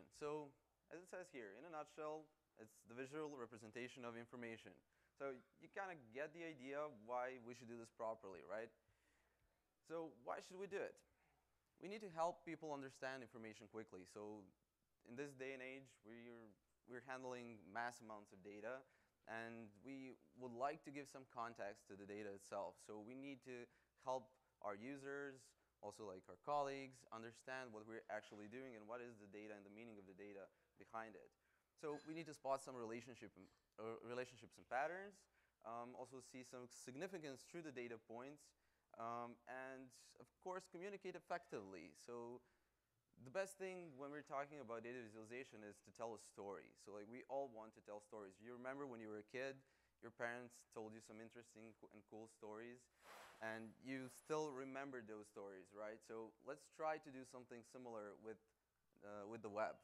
visualization. So as it says here, in a nutshell, it's the visual representation of information. So you kind of get the idea why we should do this properly, right? So why should we do it? We need to help people understand information quickly. So in this day and age, we're handling mass amounts of data, and we would like to give some context to the data itself. So we need to help our users, also like our colleagues, understand what we're actually doing and what is the data and the meaning of the data behind it. So we need to spot some relationships and patterns, also see some significance through the data points, and of course communicate effectively. So the best thing when we're talking about data visualization is to tell a story. So like we all want to tell stories. You remember when you were a kid, your parents told you some interesting and cool stories, and you still remember those stories, right? So let's try to do something similar with the web.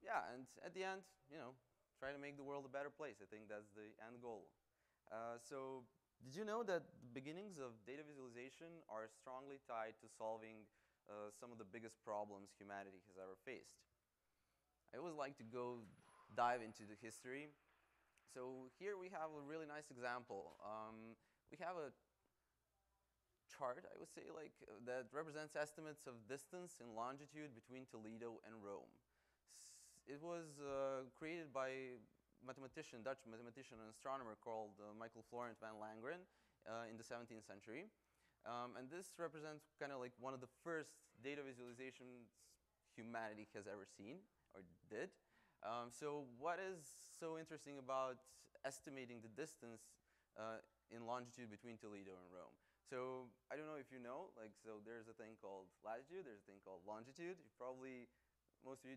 Yeah, and at the end, try to make the world a better place. I think that's the end goal. So did you know that the beginnings of data visualization are strongly tied to solving some of the biggest problems humanity has ever faced? I always like to go dive into the history. So here we have a really nice example. We have a chart, I would say, that represents estimates of distance and longitude between Toledo and Rome. It was created by a Dutch mathematician and astronomer called Michael Florent van Langren in the 17th century. And this represents kind of like one of the first data visualizations humanity has ever seen or did. So what is so interesting about estimating the distance in longitude between Toledo and Rome? So I don't know if you know, so there's a thing called latitude, there's a thing called longitude. You probably, most of you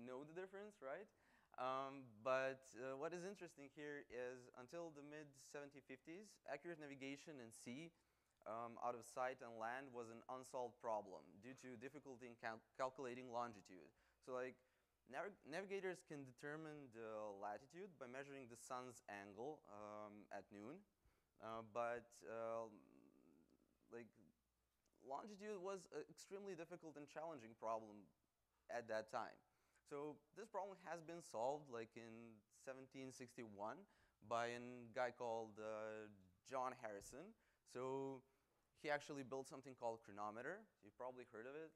know the difference, right? But what is interesting here is until the mid-1750s, accurate navigation in sea out of sight on land was an unsolved problem due to difficulty in calculating longitude. So navigators can determine the latitude by measuring the sun's angle at noon, but longitude was an extremely difficult and challenging problem at that time. So this problem has been solved in 1761 by a guy called John Harrison. So he actually built something called chronometer. You've probably heard of it.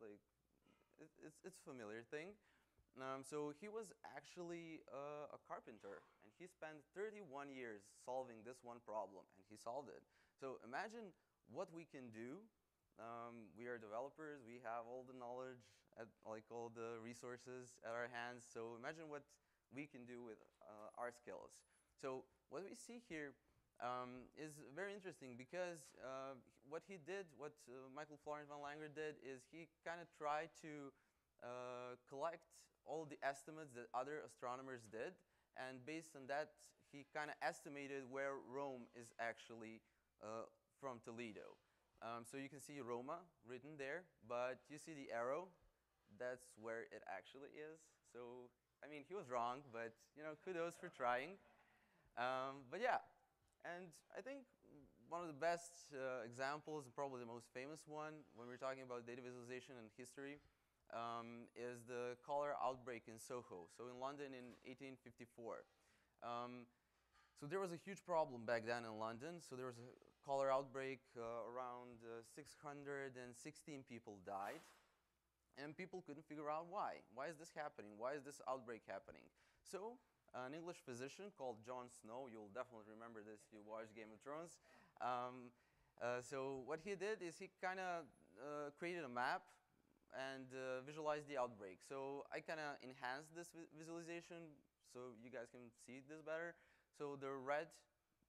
It's a familiar thing. So he was actually a carpenter, and he spent 31 years solving this one problem, and he solved it. So imagine what we can do. We are developers. We have all the knowledge, all the resources at our hands. So imagine what we can do with our skills. So what we see here is very interesting because what he did, what Michael Florent van Langren did, is he kind of tried to collect all the estimates that other astronomers did, and based on that, he kind of estimated where Rome is actually from Toledo. So you can see Roma written there, but you see the arrow, that's where it actually is. So, I mean, he was wrong, but kudos for trying. But yeah, and I think one of the best examples, and probably the most famous one, when we're talking about data visualization and history, is the cholera outbreak in Soho, so in London in 1854. So there was a huge problem back then in London. So there was a cholera outbreak, around 616 people died, and people couldn't figure out why. Why is this happening? Why is this outbreak happening? So an English physician called John Snow, you'll definitely remember this if you watched Game of Thrones. So what he did is he kind of created a map and visualized the outbreak. So I kind of enhanced this visualization so you guys can see this better. So the red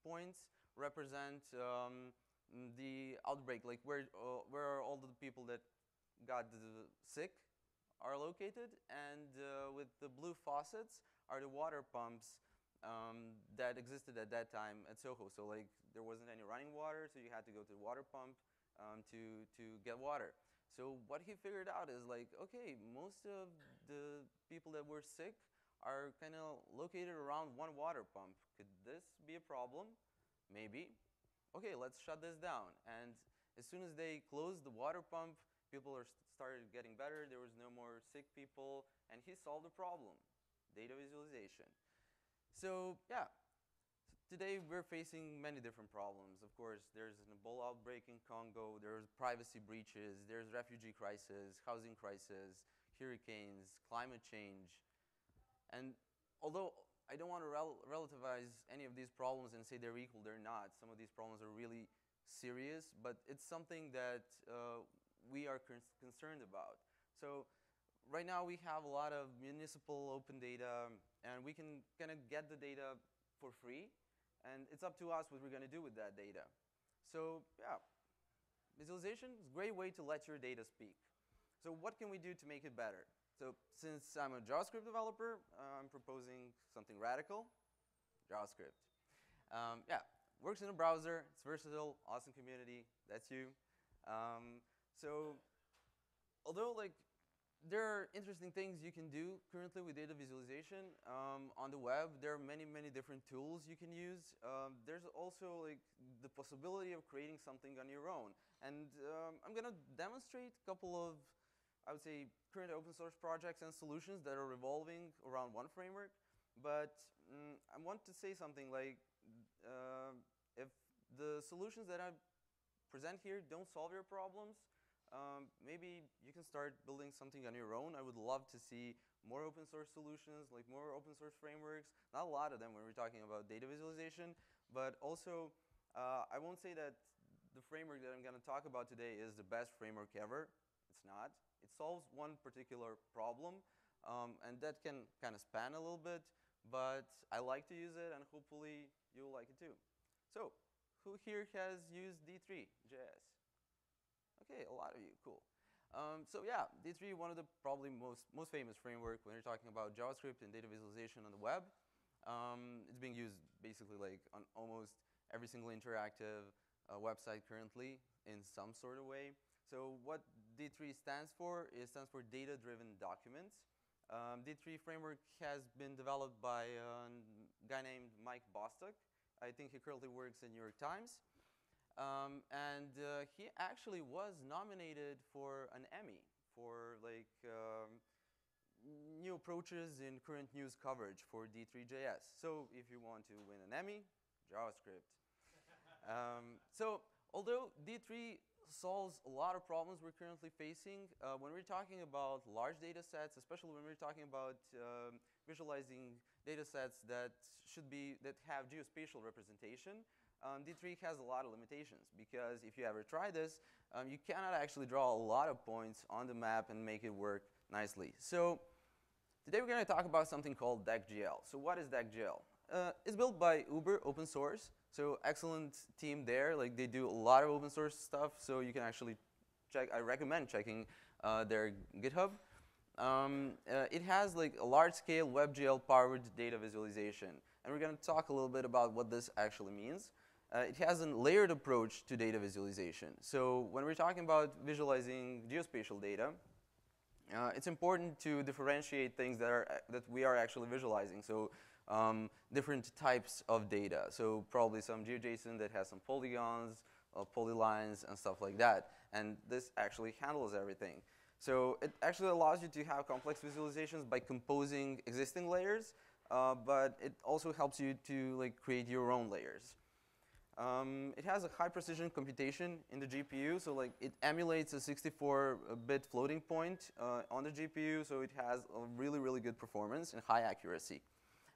points represent the outbreak, where all the people that got sick are located, and with the blue faucets are the water pumps that existed at that time at Soho. So there wasn't any running water, so you had to go to the water pump to get water. So what he figured out is okay, most of the people that were sick are kind of located around one water pump. Could this be a problem? Maybe. Okay, let's shut this down. And as soon as they closed the water pump, People started getting better. There was no more sick people, and he solved the problem, data visualization. So yeah, today we're facing many different problems. Of course, there's an Ebola outbreak in Congo, there's privacy breaches, there's refugee crisis, housing crisis, hurricanes, climate change. And although I don't want to relativize any of these problems and say they're equal, they're not. Some of these problems are really serious, but it's something that we are concerned about. So right now we have a lot of municipal open data, and we can kind of get the data for free. And it's up to us what we're going to do with that data. So yeah, visualization is a great way to let your data speak. So what can we do to make it better? So since I'm a JavaScript developer, I'm proposing something radical, JavaScript. Yeah, works in a browser, it's versatile, awesome community, that's you. So although like there are interesting things you can do currently with data visualization on the web. There are many, many different tools you can use. There's also like the possibility of creating something on your own. And I'm going to demonstrate a couple of, I would say, current open source projects and solutions that are revolving around one framework. But I want to say something like, if the solutions that I present here don't solve your problems, maybe you can start building something on your own. I would love to see more open source solutions, like more open source frameworks. Not a lot of them when we're talking about data visualization, but also I won't say that the framework that I'm going to talk about today is the best framework ever. It's not. It solves one particular problem, and that can kind of span a little bit, but I like to use it, and hopefully you'll like it too. So who here has used D3.js? Okay, a lot of you, cool. So yeah, D3, one of the probably most famous framework when you're talking about JavaScript and data visualization on the web. It's being used basically like on almost every single interactive website currently in some sort of way. So what D3 stands for, it stands for data-driven documents. D3 framework has been developed by a guy named Mike Bostock. I think he currently works in New York Times. And he actually was nominated for an Emmy for like new approaches in current news coverage for D3.js. So if you want to win an Emmy, JavaScript. So although D3 solves a lot of problems we're currently facing, when we're talking about large data sets, especially when we're talking about visualizing data sets that have geospatial representation, D3 has a lot of limitations, because if you ever try this, you cannot actually draw a lot of points on the map and make it work nicely. So today we're going to talk about something called deck.gl. So what is deck.gl? It's built by Uber, open source. So excellent team there. Like they do a lot of open source stuff. So you can actually check. I recommend checking their GitHub. It has like a large-scale WebGL-powered data visualization, and we're going to talk a little bit about what this actually means. It has a layered approach to data visualization. So when we're talking about visualizing geospatial data, it's important to differentiate things that we are actually visualizing. So different types of data. So probably some GeoJSON that has some polygons, polylines, and stuff like that. And this actually handles everything. So it actually allows you to have complex visualizations by composing existing layers, but it also helps you to like create your own layers. It has a high precision computation in the GPU, so like it emulates a 64-bit floating point on the GPU, so it has a really, really good performance and high accuracy.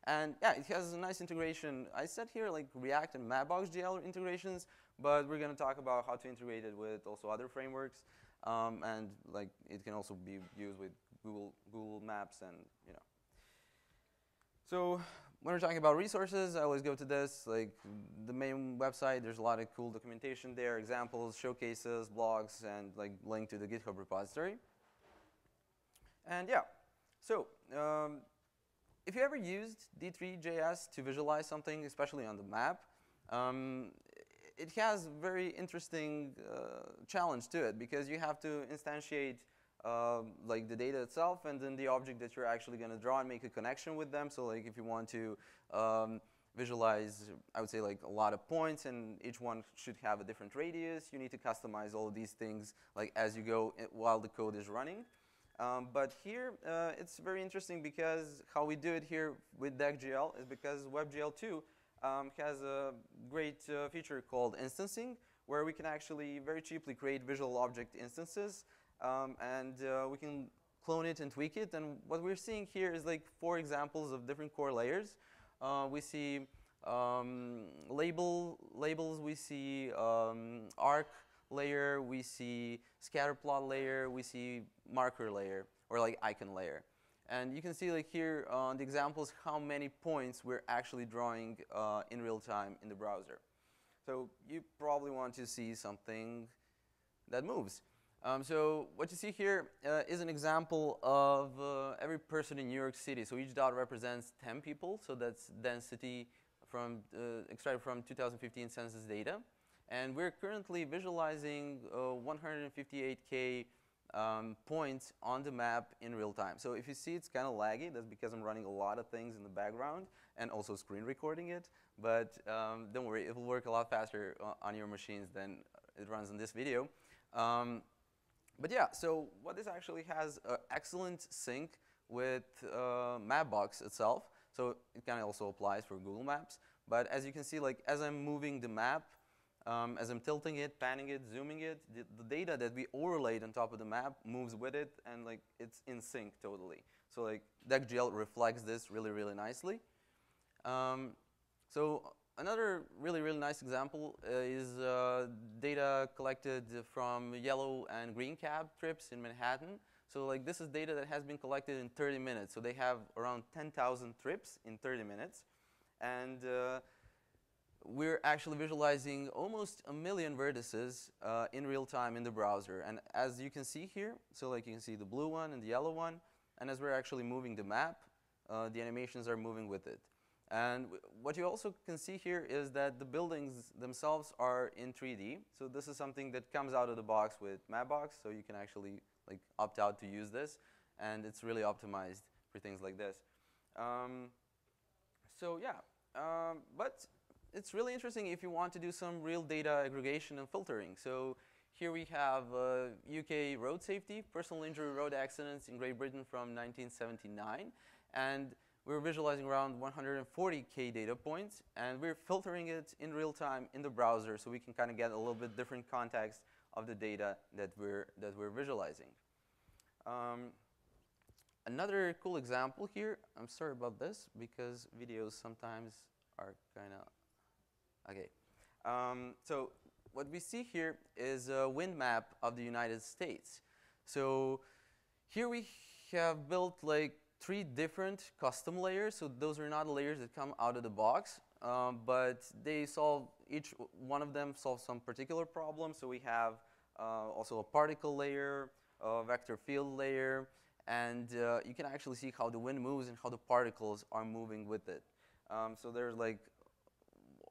And yeah, it has a nice integration. I said here like React and Mapbox.gl integrations, but we're going to talk about how to integrate it with also other frameworks, and like it can also be used with Google Maps, and you know. So when we're talking about resources, I always go to this, like the main website. There's a lot of cool documentation there, examples, showcases, blogs, and like link to the GitHub repository. And yeah, so if you ever used D3.js to visualize something, especially on the map, it has a very interesting challenge to it, because you have to instantiate like the data itself and then the object that you're actually going to draw and make a connection with them. So like if you want to visualize, I would say, like a lot of points, and each one should have a different radius. You need to customize all of these things like as you go while the code is running. But here, it's very interesting because how we do it here with deck.gl is because WebGL 2 has a great feature called instancing, where we can actually very cheaply create visual object instances, and we can clone it and tweak it. And what we're seeing here is like 4 examples of different core layers. We see labels, we see arc layer, we see scatter plot layer, we see marker layer, or like icon layer. And you can see like here on the examples how many points we're actually drawing in real time in the browser. So you probably want to see something that moves. So what you see here is an example of every person in New York City. So each dot represents 10 people. So that's density from extracted from 2015 census data. And we're currently visualizing 158K points on the map in real time. So if you see it's kind of laggy, that's because I'm running a lot of things in the background and also screen recording it. But don't worry, it will work a lot faster on your machines than it runs in this video. But yeah, so what this actually has excellent sync with Mapbox itself. So it kind of also applies for Google Maps. But as you can see, like as I'm moving the map, as I'm tilting it, panning it, zooming it, the data that we overlaid on top of the map moves with it, and like it's in sync totally. So like deck.gl reflects this really, really nicely. So another really, really nice example is data collected from yellow and green cab trips in Manhattan. So like this is data that has been collected in 30 minutes. So they have around 10,000 trips in 30 minutes. And we're actually visualizing almost 1 million vertices in real time in the browser. And as you can see here, so like you can see the blue one and the yellow one. And as we're actually moving the map, the animations are moving with it. And what you also can see here is that the buildings themselves are in 3D. So this is something that comes out of the box with Mapbox. So you can actually like opt out to use this. And it's really optimized for things like this. So yeah, but it's really interesting if you want to do some real data aggregation and filtering. So here we have UK road safety, personal injury road accidents in Great Britain from 1979. And we're visualizing around 140K data points, and we're filtering it in real time in the browser, so we can kind of get a little bit different context of the data that we're visualizing. Another cool example here. I'm sorry about this because videos sometimes are kind of okay. So what we see here is a wind map of the United States. So here we have built like 3 different custom layers. So those are not layers that come out of the box, but they solve, each one of them solves some particular problem. So we have also a particle layer, a vector field layer, and you can actually see how the wind moves and how the particles are moving with it. So there's like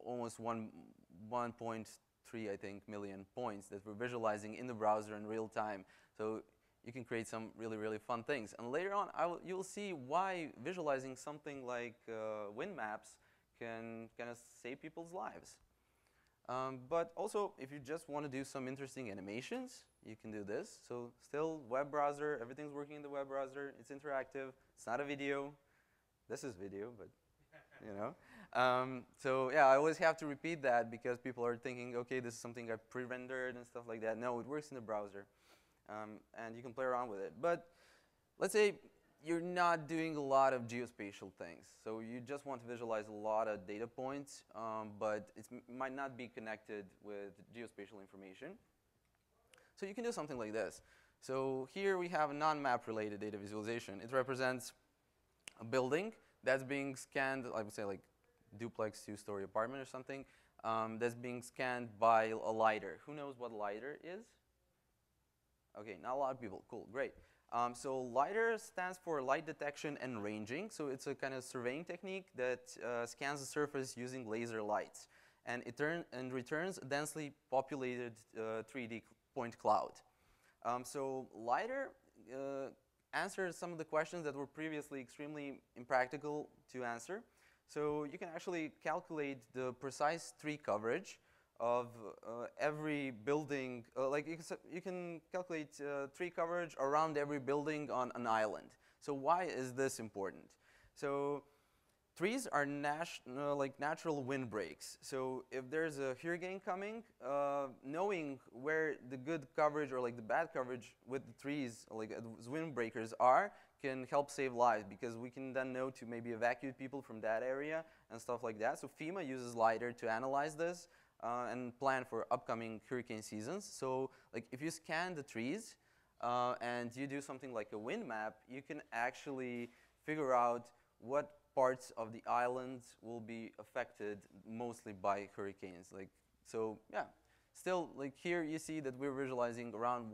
almost 1.3, I think, million points that we're visualizing in the browser in real time. So you can create some really, really fun things. And later on, you'll see why visualizing something like wind maps can kind of save people's lives. But also, if you just want to do some interesting animations, you can do this. So still, web browser, everything's working in the web browser. It's interactive. It's not a video. This is video, but you know. So yeah, I always have to repeat that because people are thinking, okay, this is something I pre-rendered and stuff like that. No, it works in the browser. And you can play around with it. But let's say you're not doing a lot of geospatial things. So you just want to visualize a lot of data points, but it might not be connected with geospatial information. So you can do something like this. So here we have a non-map related data visualization. It represents a building that's being scanned, I would say like duplex 2-story apartment or something, that's being scanned by a LiDAR. Who knows what LiDAR is? Okay, not a lot of people. Cool, great. So LiDAR stands for light detection and ranging. So it's a kind of surveying technique that scans the surface using laser lights. And it returns a densely populated 3D point cloud. So LiDAR answers some of the questions that were previously extremely impractical to answer. So you can actually calculate the precise tree coverage of every building. Like you can calculate tree coverage around every building on an island. So why is this important? So trees are like natural windbreaks. So if there's a hurricane coming, knowing where the good coverage or like the bad coverage with the trees, like as windbreakers are, can help save lives, because we can then know to maybe evacuate people from that area and stuff like that. So FEMA uses LiDAR to analyze this and plan for upcoming hurricane seasons. So like if you scan the trees and you do something like a wind map, you can actually figure out what parts of the islands will be affected mostly by hurricanes. Like, so yeah, still like here you see that we're visualizing around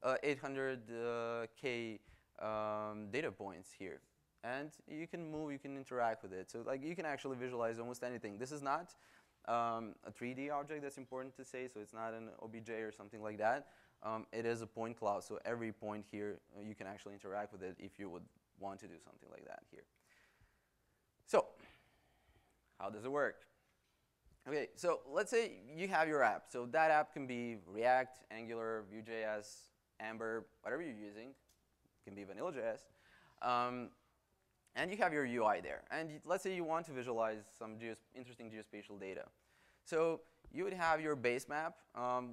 800K data points here. And you can move, you can interact with it. So like you can actually visualize almost anything. This is not a 3D object, that's important to say, so it's not an OBJ or something like that. It is a point cloud, so every point here you can actually interact with it if you would want to do something like that here. So, how does it work? Okay, so let's say you have your app. So that app can be React, Angular, Vue.js, Amber, whatever you're using. It can be Vanilla.js. And you have your UI there. And let's say you want to visualize some interesting geospatial data. So you would have your base map,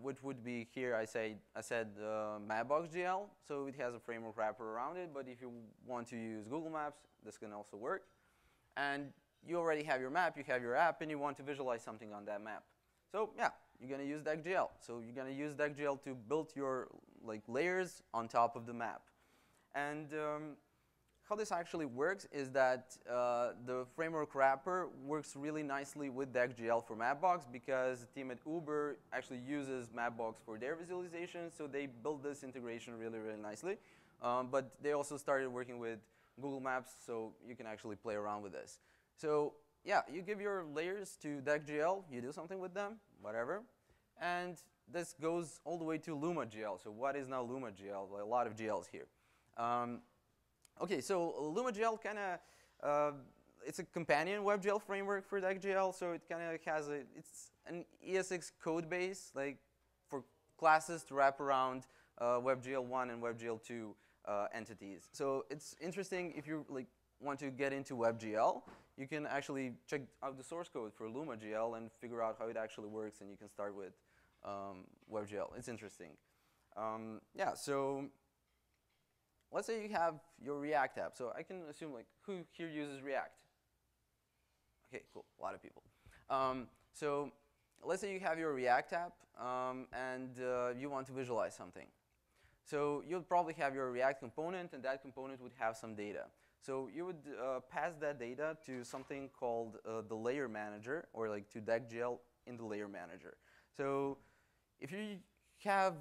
which would be here, I said Mapbox.gl. So it has a framework wrapper around it. But if you want to use Google Maps, this can also work. And you already have your map, you have your app, and you want to visualize something on that map. So yeah, you're going to use deck.gl. So you're going to use deck.gl to build your like layers on top of the map. And how this actually works is that the framework wrapper works really nicely with deck.gl for Mapbox, because the team at Uber actually uses Mapbox for their visualization. So they built this integration really, really nicely. But they also started working with Google Maps, so you can actually play around with this. So yeah, you give your layers to deck.gl, you do something with them, whatever. And this goes all the way to Luma.gl. So what is now Luma.gl? A lot of GLs here. Okay, so Luma.gl kind of, it's a companion WebGL framework for deck.gl. So it kind of has it's an ESX code base, like for classes to wrap around WebGL1 and WebGL2 entities. So it's interesting if you like want to get into WebGL, you can actually check out the source code for Luma.gl and figure out how it actually works, and you can start with WebGL. It's interesting. Yeah, so let's say you have your React app. So I can assume like who here uses React? Okay, cool, a lot of people. So let's say you have your React app and you want to visualize something. So you'll probably have your React component, and that component would have some data. So you would pass that data to something called the layer manager, or like to deck.gl in the layer manager. So if you have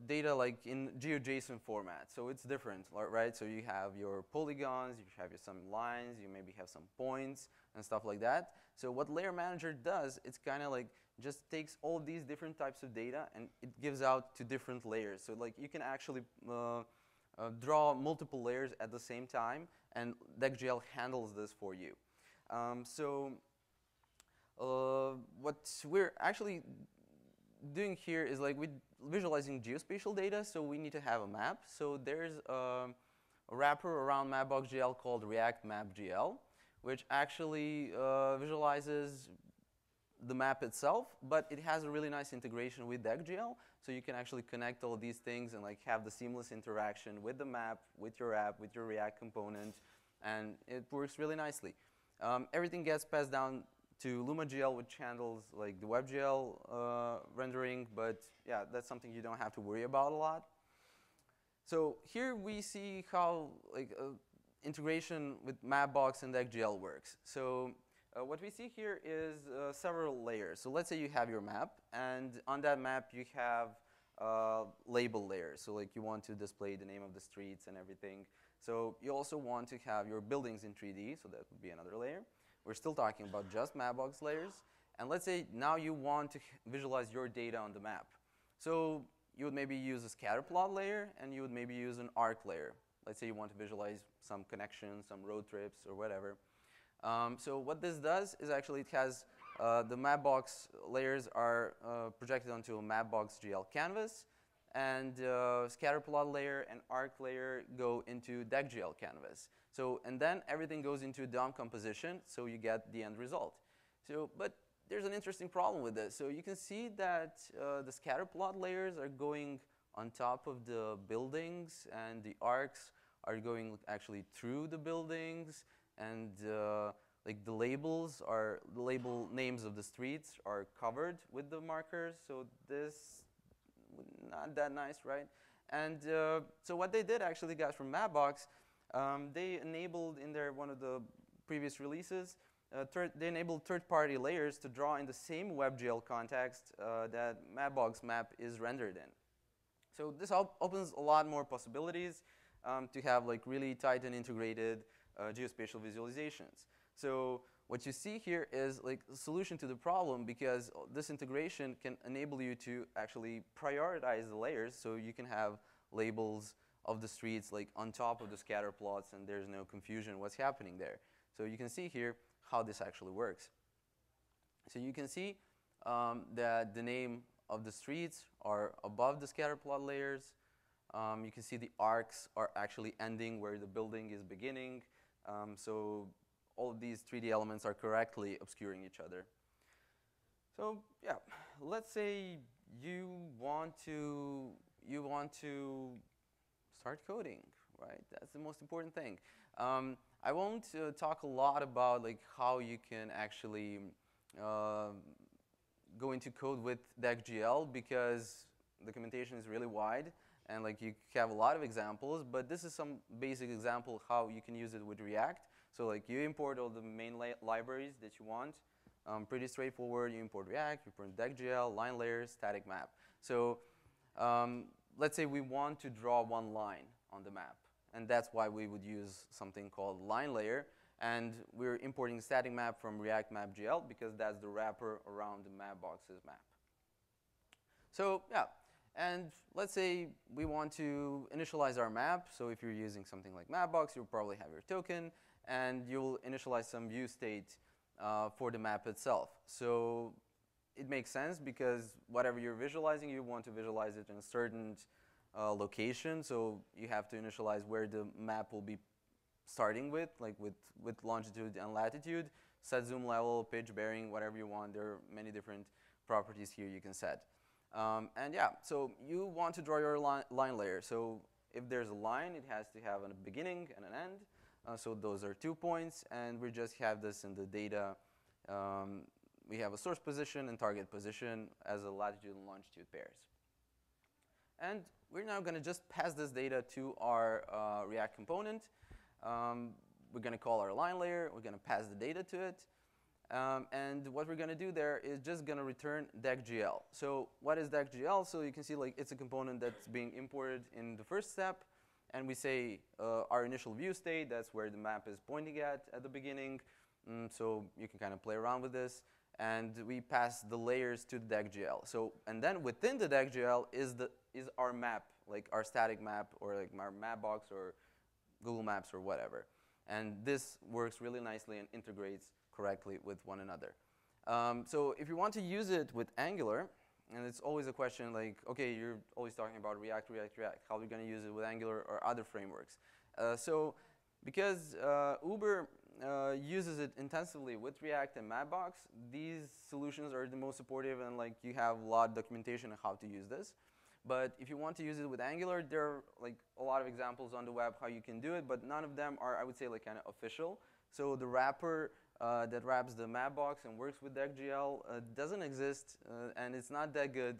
data like in GeoJSON format, so it's different, right? So you have your polygons, you have some lines, you maybe have some points and stuff like that. So what layer manager does, it's kind of like just takes all these different types of data and it gives out to different layers. So like you can actually draw multiple layers at the same time, and deck.gl handles this for you. What we're actually doing here is like we're visualizing geospatial data, so we need to have a map. So there's a wrapper around Mapbox.gl called React Map.gl, which actually visualizes the map itself, but it has a really nice integration with deck.gl, so you can actually connect all these things and like have the seamless interaction with the map, with your app, with your React component, and it works really nicely. Everything gets passed down to Luma.gl, which handles like the WebGL rendering, but yeah, that's something you don't have to worry about a lot. So here we see how like integration with Mapbox and deck.gl works. So what we see here is several layers. So let's say you have your map, and on that map you have label layers. So like you want to display the name of the streets and everything. So you also want to have your buildings in 3D, so that would be another layer. We're still talking about just Mapbox layers. And let's say now you want to visualize your data on the map. So you would maybe use a scatter plot layer, and you would maybe use an arc layer. Let's say you want to visualize some connections, some road trips, or whatever. So what this does is actually it has the Mapbox layers are projected onto a Mapbox.gl canvas, and scatterplot layer and arc layer go into deck.gl canvas. So, and then everything goes into DOM composition, so you get the end result. So, but there's an interesting problem with this. So you can see that the scatterplot layers are going on top of the buildings, and the arcs are going actually through the buildings, and like the label names of the streets are covered with the markers. So this, not that nice, right? And so what they did actually, guys, from Mapbox, they enabled in their one of the previous releases, they enabled third-party layers to draw in the same WebGL context that Mapbox map is rendered in. So this opens a lot more possibilities to have like really tight and integrated geospatial visualizations. So what you see here is like a solution to the problem, because this integration can enable you to actually prioritize the layers, so you can have labels of the streets like on top of the scatter plots, and there's no confusion what's happening there. So you can see here how this actually works. So you can see that the name of the streets are above the scatter plot layers. You can see the arcs are actually ending where the building is beginning. So all of these 3D elements are correctly obscuring each other. So yeah, let's say you want to start coding, right? That's the most important thing. I won't talk a lot about like how you can actually go into code with deck.gl, because the documentation is really wide, and like you have a lot of examples, but this is some basic example of how you can use it with React. So like you import all the main libraries that you want. Pretty straightforward. You import React, you import deck.gl, line layers, static map. So let's say we want to draw one line on the map, and that's why we would use something called line layer. And we're importing static map from React map.gl, because that's the wrapper around the Mapbox's map. So yeah. And let's say we want to initialize our map. So if you're using something like Mapbox, you'll probably have your token, and you'll initialize some view state for the map itself. So it makes sense, because whatever you're visualizing, you want to visualize it in a certain location. So you have to initialize where the map will be starting with, like with longitude and latitude, set zoom level, pitch, bearing, whatever you want. There are many different properties here you can set. And yeah, so you want to draw your line layer. So if there's a line, it has to have a beginning and an end. So those are 2 points, and we just have this in the data. We have a source position and target position as a latitude and longitude pairs. And we're now going to just pass this data to our React component. We're going to call our line layer. We're going to pass the data to it. And what we're going to do there is just going to return deck.gl. So what is deck.gl? So you can see like it's a component that's being imported in the first step. And we say our initial view state, that's where the map is pointing at the beginning. So you can kind of play around with this. And we pass the layers to the deck.gl. So, and then within the deck.gl is our map, like our static map, or like our Mapbox or Google Maps or whatever. And this works really nicely and integrates correctly with one another. So if you want to use it with Angular, and it's always a question like, okay, you're always talking about React. How are we going to use it with Angular or other frameworks? So because Uber uses it intensively with React and Mapbox, these solutions are the most supportive, and like you have a lot of documentation on how to use this. But if you want to use it with Angular, there are like a lot of examples on the web how you can do it, but none of them are, I would say, like kind of official. So the wrapper that wraps the Mapbox and works with deck.gl doesn't exist, and it's not that good.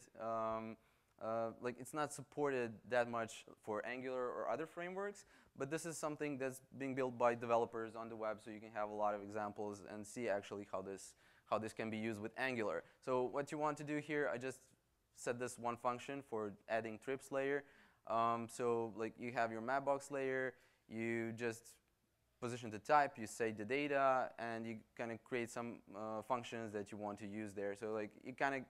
Like it's not supported that much for Angular or other frameworks, but this is something that's being built by developers on the web, so you can have a lot of examples and see actually how this can be used with Angular. So what you want to do here, I just set this one function for adding trips layer. So like you have your Mapbox layer, you just position the type, you say the data, and you kind of create some functions that you want to use there. So like you kind of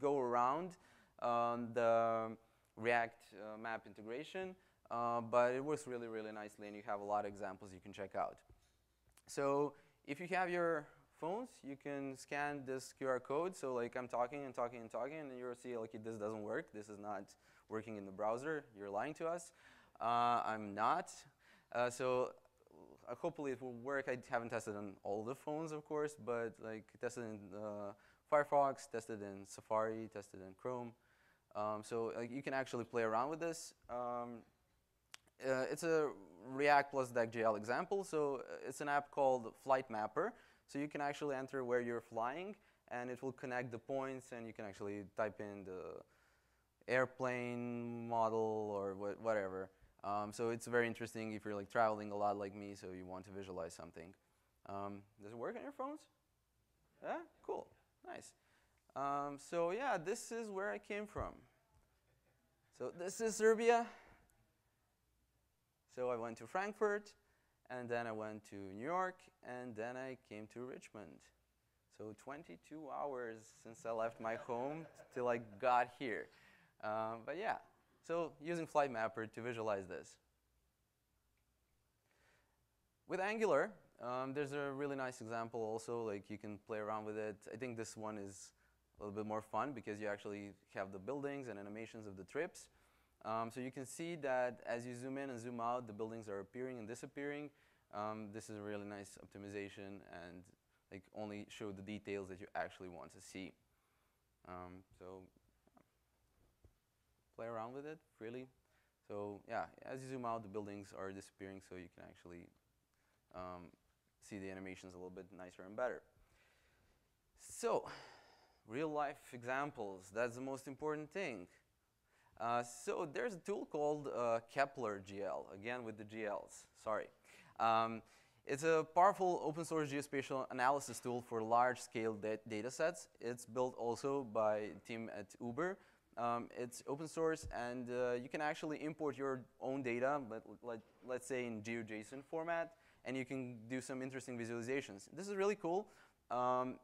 go around the React map integration, but it works really, really nicely, and you have a lot of examples you can check out. So if you have your phones, you can scan this QR code. So like I'm talking and talking and talking, and you'll see like this doesn't work. This is not working in the browser. You're lying to us. I'm not. So hopefully it will work. I haven't tested on all the phones, of course, but like tested in Firefox, tested in Safari, tested in Chrome. So like, you can actually play around with this. It's a React plus deck.gl example. So it's an app called Flight Mapper. So you can actually enter where you're flying, and it will connect the points, and you can actually type in the airplane model or whatever. So it's very interesting if you're like traveling a lot like me, so you want to visualize something. Does it work on your phones? Yeah, cool, nice. So yeah, this is where I came from. So this is Serbia. So I went to Frankfurt, and then I went to New York, and then I came to Richmond. So 22 hours since I left my home till I got here. But yeah, so using Flight Mapper to visualize this. With Angular, there's a really nice example also, like you can play around with it. I think this one is a little bit more fun because you actually have the buildings and animations of the trips. So you can see that as you zoom in and zoom out, the buildings are appearing and disappearing. This is a really nice optimization and like only show the details that you actually want to see. So play around with it, really. So yeah, as you zoom out, the buildings are disappearing, so you can actually see the animations a little bit nicer and better. So real life examples, that's the most important thing. So there's a tool called Kepler.gl, again with the GLs, sorry. It's a powerful open source geospatial analysis tool for large scale data sets. It's built also by a team at Uber. It's open source, and you can actually import your own data, let's say in GeoJSON format, and you can do some interesting visualizations. This is really cool.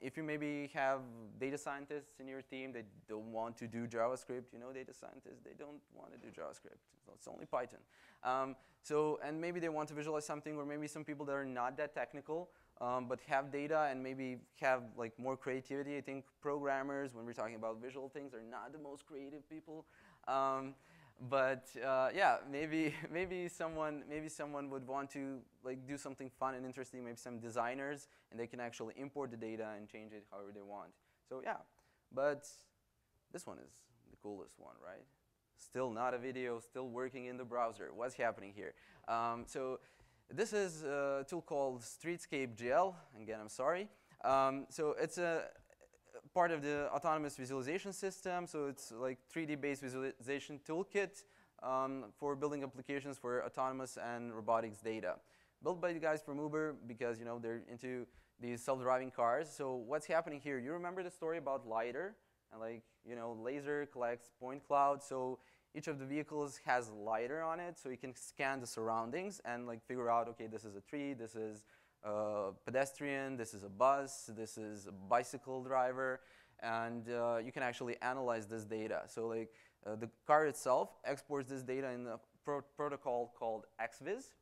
If you maybe have data scientists in your team that don't want to do JavaScript, you know, data scientists, they don't want to do JavaScript. It's only Python. And maybe they want to visualize something, or maybe some people that are not that technical, but have data and maybe have like more creativity. I think programmers, when we're talking about visual things, are not the most creative people. Yeah, maybe someone would want to like do something fun and interesting. Maybe some designers, and they can actually import the data and change it however they want. So yeah, but this one is the coolest one, right? Still not a video, still working in the browser. What's happening here? So this is a tool called Streetscape.gl. Again, I'm sorry. So it's a part of the autonomous visualization system. So it's like 3D-based visualization toolkit for building applications for autonomous and robotics data. Built by the guys from Uber because they're into these self-driving cars. So what's happening here? You remember the story about LiDAR? And laser collects point clouds. So each of the vehicles has LiDAR on it, so you can scan the surroundings and figure out, okay, this is a tree, this is a pedestrian, this is a bus, this is a bicycle driver, and you can actually analyze this data. So the car itself exports this data in a protocol called XViz,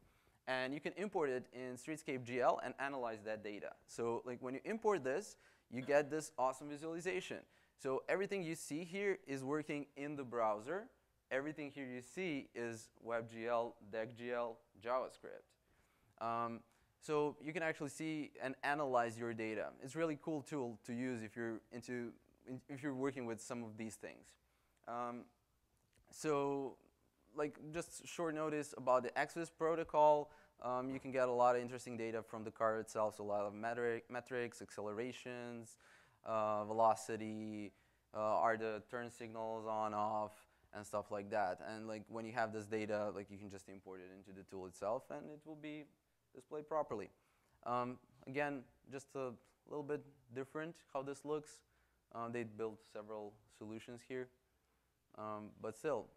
and you can import it in Streetscape.gl and analyze that data. So when you import this, you get this awesome visualization. So everything you see here is working in the browser. Everything here you see is WebGL, deck.gl, JavaScript. So you can actually see and analyze your data. It's a really cool tool to use if you're working with some of these things. So just short notice about the XViz protocol. You can get a lot of interesting data from the car itself. So a lot of metrics, accelerations, velocity, are the turn signals on, off, and stuff like that. And when you have this data, you can just import it into the tool itself, and it will be displayed properly. Again, just a little bit different how this looks. They built several solutions here, but still,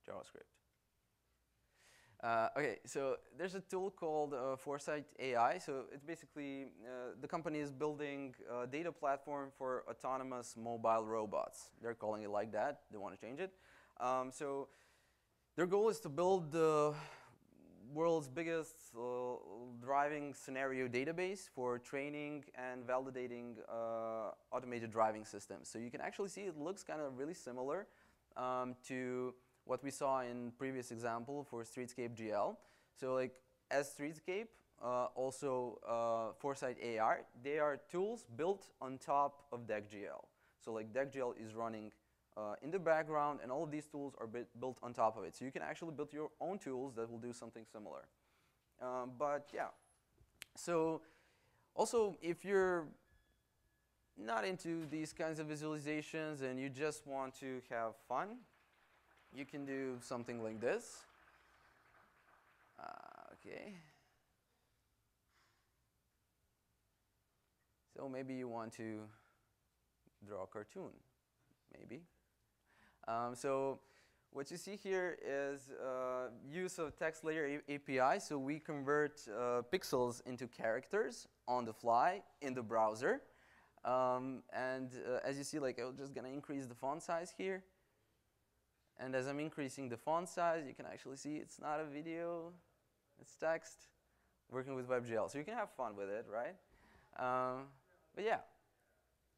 JavaScript. Okay, so there's a tool called Foresight AI. So it's basically, the company is building a data platform for autonomous mobile robots. They're calling it like that. They want to change it. So their goal is to build the world's biggest driving scenario database for training and validating automated driving systems. So you can actually see it looks kind of really similar to what we saw in previous example for Streetscape GL. So like as Streetscape, also Foresight AR, they are tools built on top of deck.gl. So like deck.gl is running in the background, and all of these tools are built on top of it. So you can actually build your own tools that will do something similar. But yeah, so also if you're not into these kinds of visualizations and you just want to have fun, you can do something like this. Okay. So maybe you want to draw a cartoon, maybe. So what you see here is use of text layer API. So we convert pixels into characters on the fly in the browser. As you see, like I'm just gonna increase the font size here. And as I'm increasing the font size, you can actually see it's not a video, it's text, working with WebGL. So you can have fun with it, right? But yeah,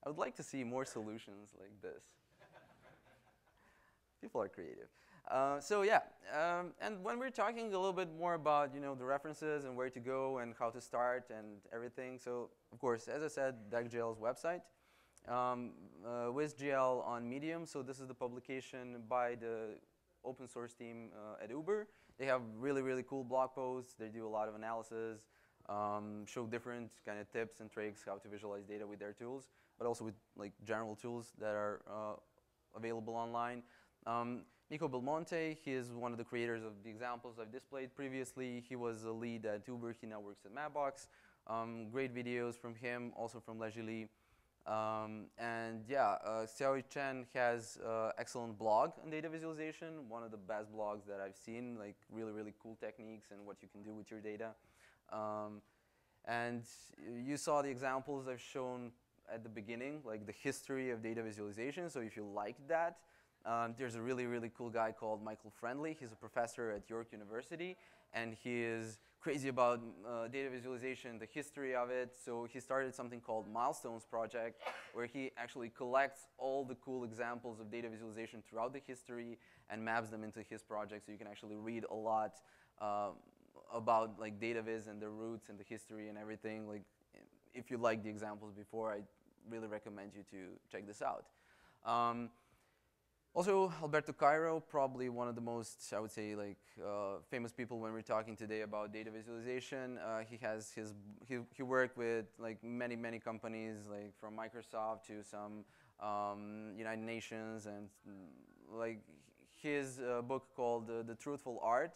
I would like to see more solutions like this. People are creative. So yeah, and when we're talking a little bit more about the references and where to go and how to start and everything, so of course, as I said, deck.gl's website, WebGL on Medium. So this is the publication by the open source team at Uber. They have really, really cool blog posts. They do a lot of analysis, show different kind of tips and tricks how to visualize data with their tools, but also with like general tools that are available online. Nico Belmonte, he is one of the creators of the examples I've displayed previously. He was a lead at Uber. He now works at Mapbox. Great videos from him, also from Legili. And yeah, Xiaoyi Chen has excellent blog on data visualization, one of the best blogs that I've seen, like really, really cool techniques and what you can do with your data. And you saw the examples I've shown at the beginning, like the history of data visualization. So if you like that, there's a really, really cool guy called Michael Friendly. He's a professor at York University, and he is crazy about data visualization, the history of it. So he started something called Milestones Project, where he actually collects all the cool examples of data visualization throughout the history and maps them into his project. So you can actually read a lot about like data viz and the roots and the history and everything. Like, if you liked the examples before, I really recommend you to check this out. Also, Alberto Cairo, probably one of the most, I would say, like famous people when we're talking today about data visualization. He worked with like many companies, like from Microsoft to some United Nations, and like his book called The Truthful Art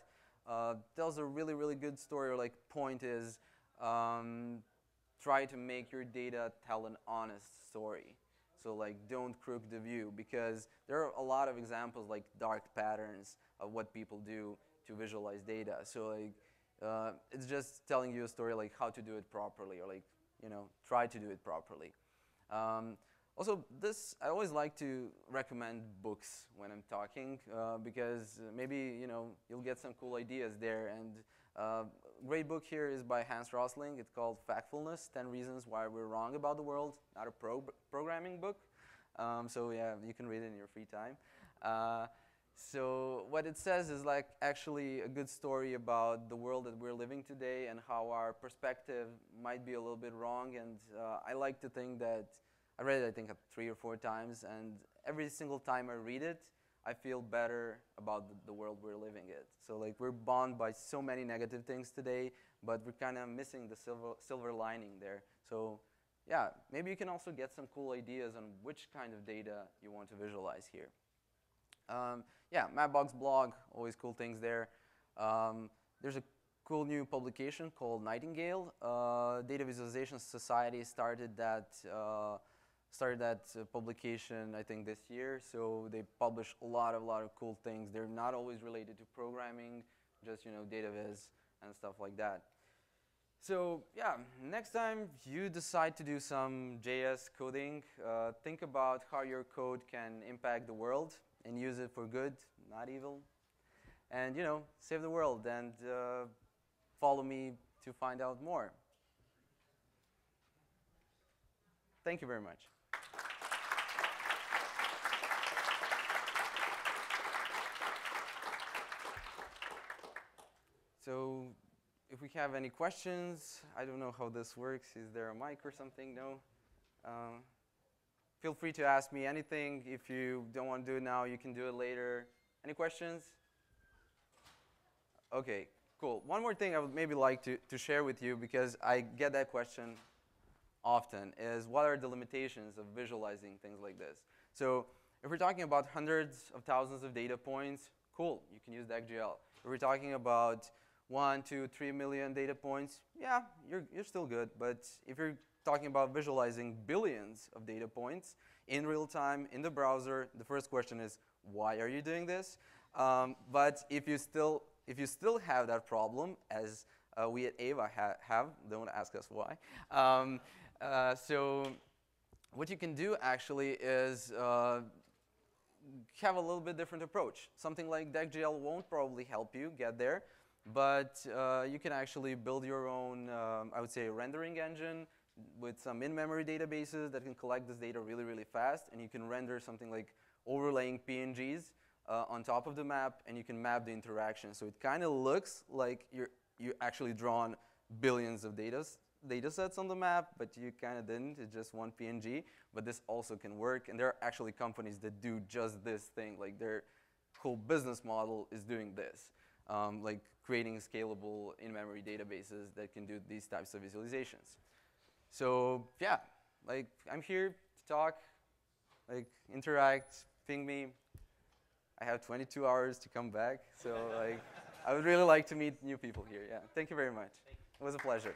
tells a really, really good story. Or like point is, try to make your data tell an honest story. So like, don't crook the view, because there are a lot of examples like dark patterns of what people do to visualize data. So like, it's just telling you a story like how to do it properly, or like, try to do it properly. Also, I always like to recommend books when I'm talking, because maybe you'll get some cool ideas there. And great book here is by Hans Rosling. It's called Factfulness: 10 Reasons Why We're Wrong About the World. Not a programming book. So yeah, you can read it in your free time. So what it says is like actually a good story about the world that we're living today and how our perspective might be a little bit wrong. And I like to think that I read it, I think, 3 or 4 times, and every single time I read it, I feel better about the world we're living in. So like, we're bound by so many negative things today, but we're kind of missing the silver lining there. So yeah, maybe you can also get some cool ideas on which kind of data you want to visualize here. Yeah, Mapbox blog, always cool things there. There's a cool new publication called Nightingale. Data Visualization Society started that publication, I think, this year. So they publish a lot of cool things. They're not always related to programming, just data viz and stuff like that. So yeah, next time you decide to do some JS coding, think about how your code can impact the world and use it for good, not evil, and save the world. And follow me to find out more. Thank you very much. So if we have any questions, I don't know how this works. Is there a mic or something? No? Feel free to ask me anything. If you don't want to do it now, you can do it later. Any questions? OK, cool. One more thing I would maybe like to share with you, because I get that question often, is what are the limitations of visualizing things like this? So if we're talking about hundreds of thousands of data points, cool, you can use deck.gl. If we're talking about 1, 2, 3 million data points, yeah, you're still good. But if you're talking about visualizing billions of data points in real time in the browser, the first question is, why are you doing this? But if you still have that problem, as we at Ava have, don't ask us why. So what you can do actually is have a little bit different approach. Something like deck.gl won't probably help you get there, but you can actually build your own, I would say, rendering engine with some in-memory databases that can collect this data really, really fast, and you can render something like overlaying PNGs on top of the map, and you can map the interaction. So it kind of looks like you actually drawn billions of data sets on the map, but you kind of didn't. It's just one PNG. But this also can work, and there are actually companies that do just this thing. Like their whole business model is doing this, like creating scalable in-memory databases that can do these types of visualizations. So yeah, like I'm here to talk, like interact, ping me. I have 22 hours to come back, so like I would really like to meet new people here. Yeah, thank you very much. It was a pleasure.